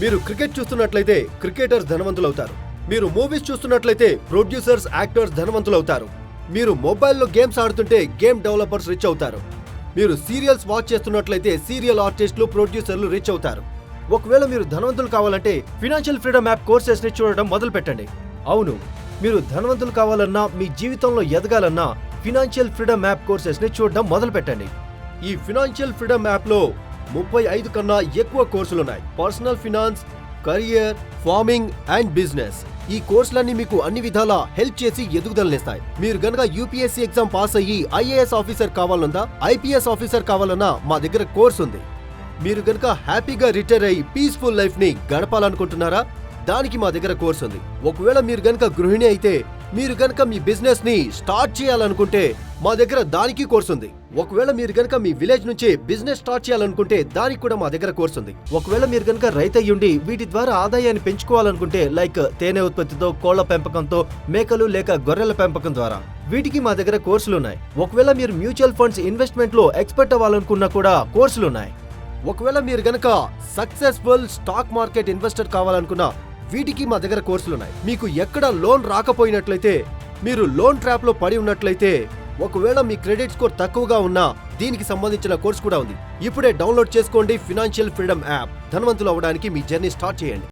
మీరు క్రికెట్ చూస్తున్నట్లయితే క్రికెటర్స్ ధనవంతులవుతారు. మీరు మూవీస్ చూస్తున్నట్లయితే ప్రొడ్యూసర్స్, యాక్టర్స్ ధనవంతులవుతారు. మీరు మొబైల్లో గేమ్స్ ఆడుతుంటే గేమ్ డెవలపర్స్ రిచ్ అవుతారు. మీరు సీరియల్స్ వాచ్ చేస్తున్నట్లయితే సీరియల్ ఆర్టిస్టులు, ప్రొడ్యూసర్లు రిచ్ అవుతారు. ఒకవేళ మీరు ధనవంతులు కావాలంటే ఫినాన్షియల్ ఫ్రీడమ్ యాప్ కోర్సెస్ ని చూడడం మొదలు పెట్టండి. అవును, మీరు ధనవంతులు కావాలన్నా, మీ జీవితంలో ఎదగాలన్నా ఫినాన్షియల్ ఫ్రీడమ్ యాప్ కోర్సెస్ ని చూడడం మొదలు పెట్టండి. ఈ ఫినాన్షియల్ ఫ్రీడమ్ యాప్ లో 35 కన్నా ఎక్కువ కోర్సులున్నాయి. Personal finance, career, farming and business. ఈ కోర్సులన్నీ మీకు అన్ని విధాలా హెల్ప్ చేసి ఎదుగుదలనిస్తాయి. మీరు గనక యూపీఎస్సీ ఎగ్జామ్ పాస్ అయ్యి ఐఏఎస్ ఆఫీసర్ కావాలన్నా, ఐపీఎస్ ఆఫీసర్ కావాలన్నా మా దగ్గర కోర్స్ ఉంది. మీరు గనక హ్యాపీగా రిటైర్ అయ్యి పీస్ఫుల్ లైఫ్ ని గడపాలనుకుంటున్నారా? దానికి మా దగ్గర కోర్స్ ఉంది. ఒకవేళ మీరు గనక గృహిణి అయితే, మీరు గనక మీ బిజినెస్ ని స్టార్ట్ చేయాలనుకుంటే మా దగ్గర దానికి కోర్స్ ఉంది. ఒకవేళ మీరు గనక మీ విలేజ్ నుంచి బిజినెస్ స్టార్ట్ చేయాలనుకుంటే దానికి కూడా మా దగ్గర కోర్స్ ఉంది. ఒకవేళ మీరు గనక రైతు అయ్యుండి వీటి ద్వారా ఆదాయాన్ని పెంచుకోవాలనుకుంటే, లైక్ తేనె ఉత్పత్తితో, కోళ్ల పెంపకంతో, మేకలు లేక గొర్రెల పెంపకం ద్వారా, వీటికి మా దగ్గర కోర్సులున్నాయి. ఒకవేళ మీరు మ్యూచువల్ ఫండ్స్ ఇన్వెస్ట్మెంట్ లో ఎక్స్పర్ట్ అవ్వాలనుకున్నా కూడా కోర్సులున్నాయి. ఒకవేళ మీరు గనక సక్సెస్ఫుల్ స్టాక్ మార్కెట్ ఇన్వెస్టర్ కావాలనుకున్నా వీటికి మా దగ్గర కోర్సులున్నాయి. మీకు ఎక్కడ లోన్ రాకపోయినట్లయితే, మీరు లోన్ ట్రాప్ లో పడి ఉన్నట్లయితే, ఒకవేళ మీ క్రెడిట్ స్కోర్ తక్కువగా ఉన్నా దీనికి సంబంధించిన కోర్స్ కూడా ఉంది. ఇప్పుడే డౌన్లోడ్ చేసుకోండి ఫినాన్షియల్ ఫ్రీడమ్ యాప్. ధనవంతులు అవ్వడానికి మీ జర్నీ స్టార్ట్ చేయండి.